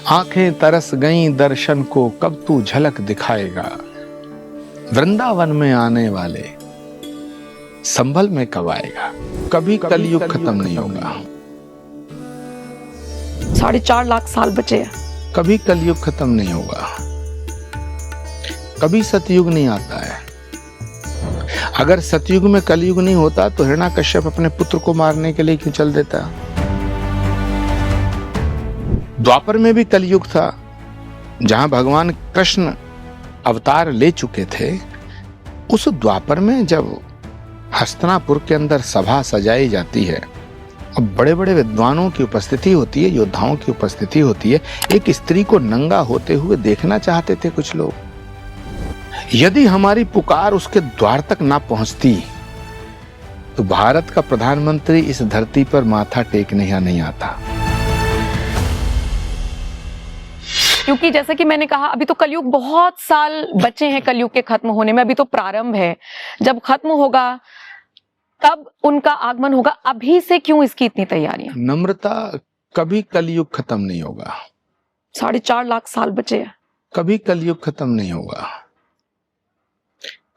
आंखें तरस गईं दर्शन को, कब तू झलक दिखाएगा। वृंदावन में आने वाले संभल में कब आएगा। कभी कलयुग खत्म नहीं होगा। 4.5 लाख साल बचे हैं। कभी कलयुग खत्म नहीं होगा। कभी सतयुग नहीं आता है। अगर सतयुग में कलयुग नहीं होता तो हिरण्याकश्यप अपने पुत्र को मारने के लिए क्यों चल देता। द्वापर में भी कलयुग था, जहां भगवान कृष्ण अवतार ले चुके थे। उस द्वापर में जब हस्तिनापुर के अंदर सभा सजाई जाती है और बड़े बड़े विद्वानों की उपस्थिति होती है, योद्धाओं की उपस्थिति होती है, एक स्त्री को नंगा होते हुए देखना चाहते थे कुछ लोग। यदि हमारी पुकार उसके द्वार तक ना पहुंचती तो भारत का प्रधानमंत्री इस धरती पर माथा टेकने यहाँ नहीं आता। क्योंकि जैसा कि मैंने कहा, अभी तो कलयुग बहुत साल बचे हैं कलयुग के खत्म होने में। अभी तो प्रारंभ है, जब खत्म होगा तब उनका आगमन होगा। अभी से क्यों इसकी इतनी तैयारियां। नम्रता, कभी कलयुग खत्म नहीं होगा। 4.5 लाख साल बचे हैं। कभी कलयुग खत्म नहीं होगा।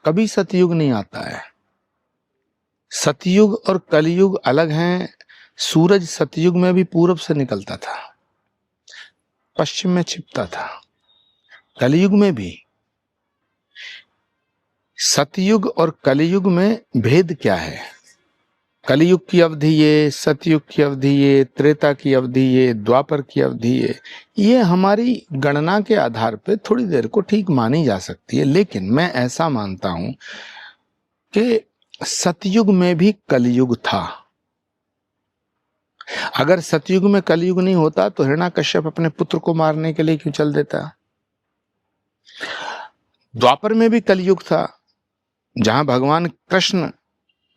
कभी सतयुग नहीं आता है। सतयुग और कलयुग अलग हैं। सूरज सतयुग में भी पूरब से निकलता था, पश्चिम में छिपता था। कलयुग में भी। सतयुग और कलयुग में भेद क्या है। कलयुग की अवधि ये, सतयुग की अवधि ये, त्रेता की अवधि ये, द्वापर की अवधि ये हमारी गणना के आधार पे थोड़ी देर को ठीक मानी जा सकती है। लेकिन मैं ऐसा मानता हूं कि सतयुग में भी कलयुग था। अगर सतयुग में कलयुग नहीं होता तो हिरण्याकश्यप अपने पुत्र को मारने के लिए क्यों चल देता। द्वापर में भी कलयुग था, जहां भगवान कृष्ण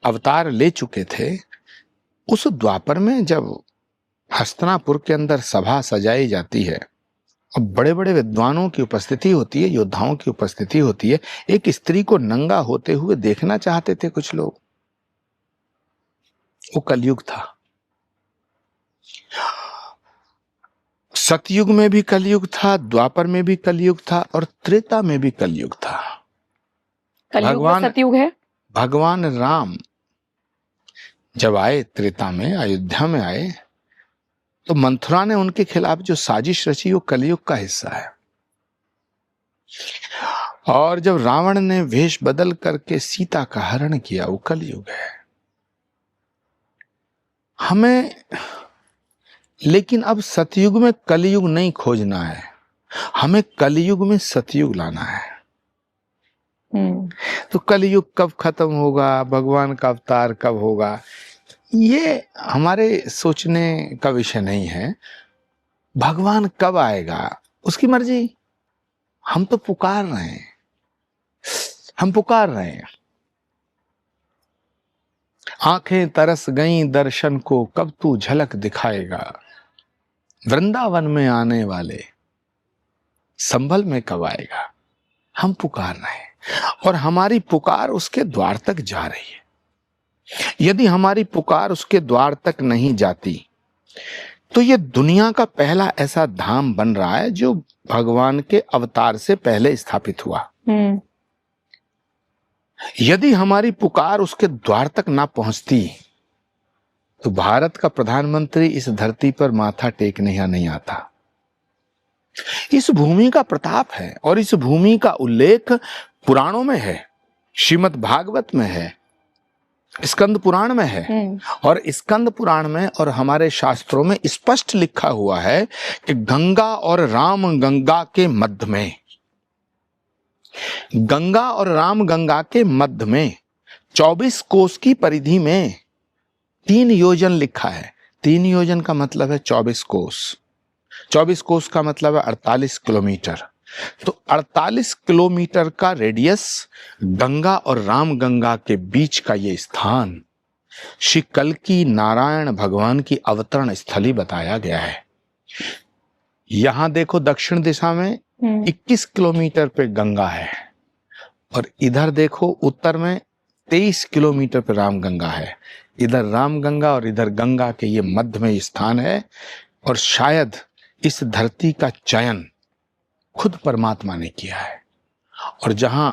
अवतार ले चुके थे। उस द्वापर में जब हस्तिनापुर के अंदर सभा सजाई जाती है और बड़े बड़े विद्वानों की उपस्थिति होती है, योद्धाओं की उपस्थिति होती है, एक स्त्री को नंगा होते हुए देखना चाहते थे कुछ लोग। वो कलयुग था। सतयुग में भी कलयुग था, द्वापर में भी कलयुग था और त्रेता में भी कलयुग था। कलयुग में सतयुग है। भगवान राम जब आए त्रेता में, अयोध्या में आए, तो मंथुरा ने उनके खिलाफ जो साजिश रची वो कलयुग का हिस्सा है। और जब रावण ने वेश बदल करके सीता का हरण किया वो कलयुग है। हमें लेकिन अब सतयुग में कलयुग नहीं खोजना है, हमें कलयुग में सतयुग लाना है। तो कलयुग कब खत्म होगा, भगवान का अवतार कब होगा, ये हमारे सोचने का विषय नहीं है। भगवान कब आएगा उसकी मर्जी। हम तो पुकार रहे हैं, हम पुकार रहे हैं। आंखें तरस गईं दर्शन को, कब तू झलक दिखाएगा। वृंदावन में आने वाले संभल में कब आएगा। हम पुकार रहे हैं और हमारी पुकार उसके द्वार तक जा रही है। यदि हमारी पुकार उसके द्वार तक नहीं जाती तो ये दुनिया का पहला ऐसा धाम बन रहा है जो भगवान के अवतार से पहले स्थापित हुआ। यदि हमारी पुकार उसके द्वार तक ना पहुंचती तो भारत का प्रधानमंत्री इस धरती पर माथा टेकने यहाँ नहीं आता। इस भूमि का प्रताप है और इस भूमि का उल्लेख पुराणों में है, श्रीमद् भागवत में है, स्कंद पुराण में है। और स्कंद पुराण में और हमारे शास्त्रों में स्पष्ट लिखा हुआ है कि गंगा और राम गंगा के मध्य में, गंगा और राम गंगा के मध्य में 24 कोस की परिधि में 3 योजन लिखा है। 3 योजन का मतलब है 24 कोस। 24 कोस का मतलब है 48 किलोमीटर। तो 48 किलोमीटर का रेडियस गंगा और राम गंगा के बीच का ये स्थान श्री कल्कि नारायण भगवान की अवतरण स्थली बताया गया है। यहां देखो दक्षिण दिशा में 21 किलोमीटर पे गंगा है और इधर देखो उत्तर में 23 किलोमीटर पे राम गंगा है। इधर राम गंगा और इधर गंगा के ये मध्य में स्थान है और शायद इस धरती का चयन खुद परमात्मा ने किया है। और जहां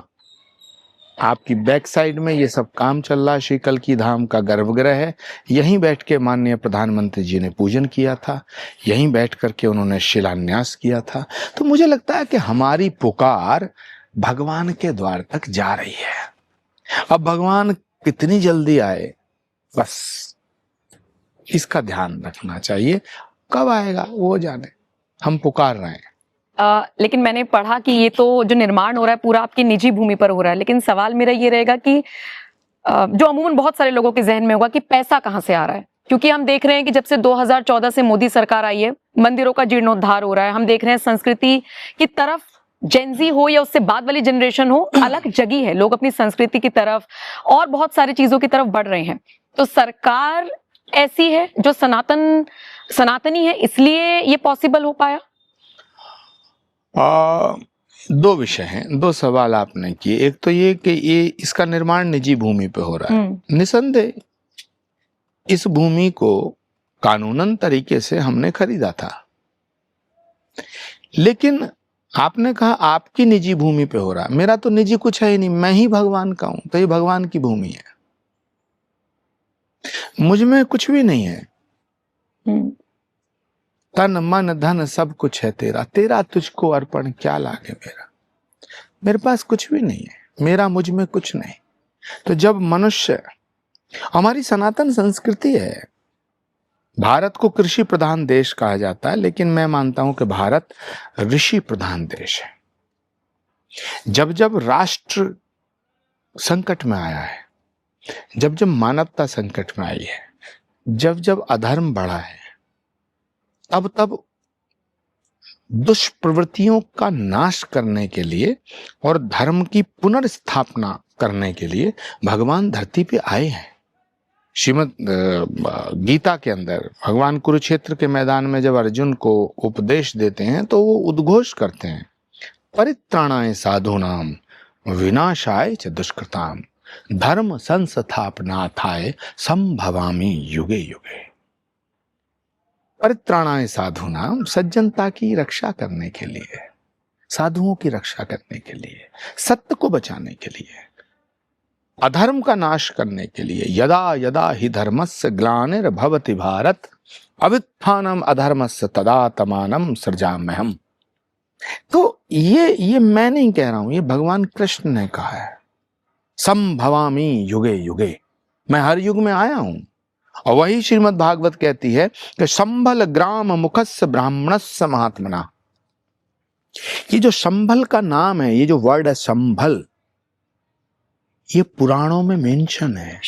आपकी बैक साइड में ये सब काम चल रहा है, श्री कल्की धाम का गर्भगृह है, यहीं बैठ के माननीय प्रधानमंत्री जी ने पूजन किया था, यहीं बैठ करके उन्होंने शिलान्यास किया था। तो मुझे लगता है कि हमारी पुकार भगवान के द्वार तक जा रही है। अब भगवान कितनी जल्दी आए, बस इसका ध्यान रखना चाहिए। कब आएगा वो जाने, हम पुकार रहे हैं। लेकिन मैंने पढ़ा कि ये तो जो निर्माण हो रहा है पूरा आपकी निजी भूमि पर हो रहा है, लेकिन सवाल मेरा ये रहेगा कि जो अमूमन बहुत सारे लोगों के जहन में होगा कि पैसा कहाँ से आ रहा है, क्योंकि हम देख रहे हैं कि जब से 2014 से मोदी सरकार आई है, मंदिरों का जीर्णोद्धार हो रहा है। हम देख रहे हैं संस्कृति की तरफ जेनजी हो या उससे बाद वाली जनरेशन हो, अलग जगी है, लोग अपनी संस्कृति की तरफ और बहुत सारी चीजों की तरफ बढ़ रहे हैं। तो सरकार ऐसी है जो सनातनी है, इसलिए ये पॉसिबल हो पाया। दो विषय हैं, दो सवाल आपने किए। एक तो ये कि ये इसका निर्माण निजी भूमि पे हो रहा है। निसंदेह इस भूमि को कानूनन तरीके से हमने खरीदा था, लेकिन आपने कहा आपकी निजी भूमि पे हो रहा है। मेरा तो निजी कुछ है ही नहीं, मैं ही भगवान का हूं, तो ये भगवान की भूमि है, मुझ में कुछ भी नहीं है। तन मन धन सब कुछ है तेरा, तेरा तुझको अर्पण क्या लागे मेरा। मेरे पास कुछ भी नहीं है, मेरा मुझ में कुछ नहीं। तो जब मनुष्य, हमारी सनातन संस्कृति है, भारत को कृषि प्रधान देश कहा जाता है, लेकिन मैं मानता हूं कि भारत ऋषि प्रधान देश है। जब जब राष्ट्र संकट में आया है, जब जब मानवता संकट में आई है, जब जब अधर्म बढ़ा है, तब तब दुष्प्रवृत्तियों का नाश करने के लिए और धर्म की पुनर्स्थापना करने के लिए भगवान धरती पे आए हैं। श्रीमद् गीता के अंदर भगवान कुरुक्षेत्र के मैदान में जब अर्जुन को उपदेश देते हैं तो वो उद्घोष करते हैं, परित्राणाय साधूनाम विनाशाय च दुष्कृताम धर्म संस्थापनार्थाय संभवामि युगे युगे। परित्राणाय साधूनाम, सज्जनता की रक्षा करने के लिए, साधुओं की रक्षा करने के लिए, सत्य को बचाने के लिए, अधर्म का नाश करने के लिए। यदा यदा हि धर्मस्य ग्लानिर्भवति भारत अभ्युत्थानम अधर्मस्य तदात्मानं सृजाम्यहम्। तो ये मैं नहीं कह रहा हूं, ये भगवान कृष्ण ने कहा है, संभवामि युगे युगे, मैं हर युग में आया हूं। और वही श्रीमद् भागवत कहती है कि संभल ग्राम मुखस्य ब्राह्मणस्य महात्मना। ये जो संभल का नाम है, ये जो वर्ड है संभल, ये पुराणों में मेंशन है।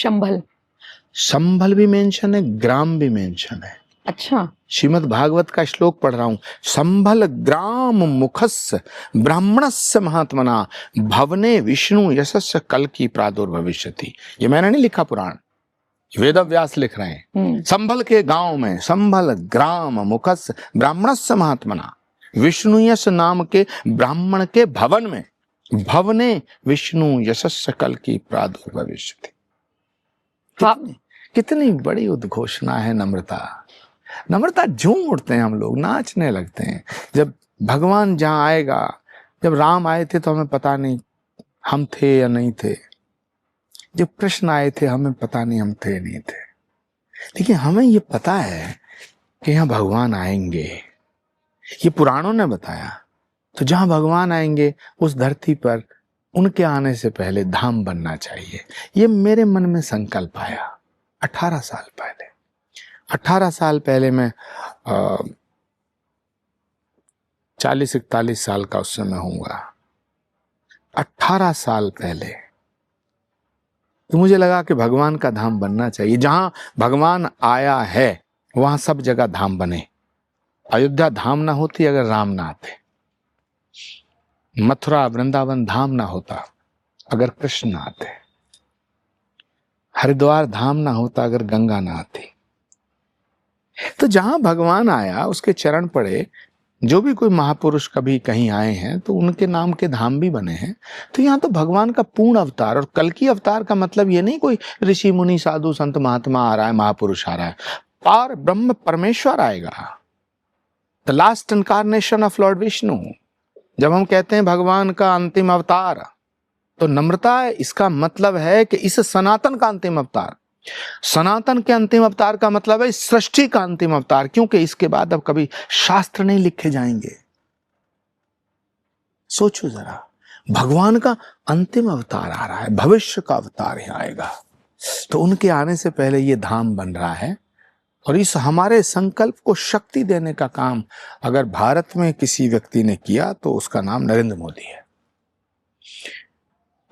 संभल भी मेंशन है, ग्राम भी मेंशन है। अच्छा, श्रीमद् भागवत का श्लोक पढ़ रहा हूं, संभल ग्राम मुखस्य ब्राह्मणस्य महात्मना भवने विष्णु यशस्य कल की प्रादुर्भविष्यति। ये मैंने नहीं लिखा, पुराण वेद व्यास लिख रहे हैं। संभल के गांव में, संभल ग्राम मुखस्य ब्राह्मणस्य महात्मना, विष्णु यश नाम के ब्राह्मण के भवन में, भवने विष्णु यशस्य कल की प्रादुर्भविष्यति। कितनी बड़ी उद्घोषणा है। नम्रता झूम उठते हैं हम लोग, नाचने लगते हैं। जब भगवान जहां आएगा, जब राम आए थे तो हमें पता नहीं हम थे या नहीं थे, जब कृष्ण आए थे हमें पता नहीं हम थे नहीं थे, लेकिन हमें ये पता है कि यहाँ भगवान आएंगे। ये पुराणों ने बताया। तो जहां भगवान आएंगे उस धरती पर उनके आने से पहले धाम बनना चाहिए। ये मेरे मन में संकल्प आया 18 साल पहले। 18 साल पहले मैं 40-41 साल का उस समय होऊंगा। 18 साल पहले तो मुझे लगा कि भगवान का धाम बनना चाहिए। जहां भगवान आया है वहां सब जगह धाम बने। अयोध्या धाम ना होती अगर राम ना आते, मथुरा वृंदावन धाम ना होता अगर कृष्ण ना आते, हरिद्वार धाम ना होता अगर गंगा ना आती। तो जहां भगवान आया उसके चरण पड़े, जो भी कोई महापुरुष कभी कहीं आए हैं तो उनके नाम के धाम भी बने हैं। तो यहाँ तो भगवान का पूर्ण अवतार, और कल की अवतार का मतलब ये नहीं कोई ऋषि मुनि साधु संत महात्मा आ रहा है, महापुरुष आ रहा है, पार ब्रह्म परमेश्वर आएगा। The last incarnation of Lord Vishnu. जब हम कहते हैं भगवान का अंतिम अवतार, तो नम्रता इसका मतलब है कि इस सनातन का अंतिम अवतार, सनातन के अंतिम अवतार का मतलब है इस सृष्टि का अंतिम अवतार, क्योंकि इसके बाद अब कभी शास्त्र नहीं लिखे जाएंगे। सोचो जरा, भगवान का अंतिम अवतार आ रहा है, भविष्य का अवतार ही आएगा, तो उनके आने से पहले ये धाम बन रहा है। और इस हमारे संकल्प को शक्ति देने का काम अगर भारत में किसी व्यक्ति ने किया तो उसका नाम नरेंद्र मोदी है।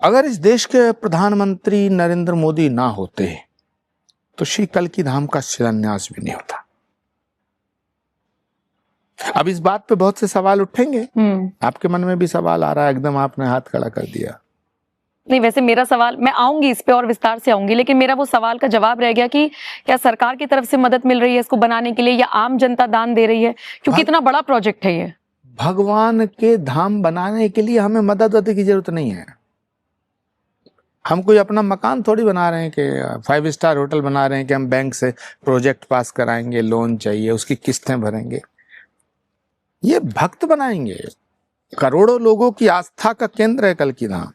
अगर इस देश के प्रधानमंत्री नरेंद्र मोदी ना होते तो श्री कल्कि धाम का शिलान्यास भी नहीं होता। अब इस बात पे बहुत से सवाल उठेंगे, आपके मन में भी सवाल आ रहा है, एकदम आपने हाथ खड़ा कर दिया। नहीं, वैसे मेरा सवाल, मैं आऊंगी इस पे और विस्तार से आऊंगी, लेकिन मेरा वो सवाल का जवाब रह गया कि क्या सरकार की तरफ से मदद मिल रही है इसको बनाने के लिए, या आम जनता दान दे रही है, क्योंकि इतना बड़ा प्रोजेक्ट है ये। भगवान के धाम बनाने के लिए हमें मदद की जरूरत नहीं है। हम कोई अपना मकान थोड़ी बना रहे हैं कि 5 स्टार होटल बना रहे हैं कि हम बैंक से प्रोजेक्ट पास कराएंगे, लोन चाहिए, उसकी किस्तें भरेंगे। ये भक्त बनाएंगे, करोड़ों लोगों की आस्था का केंद्र है कल्कि धाम।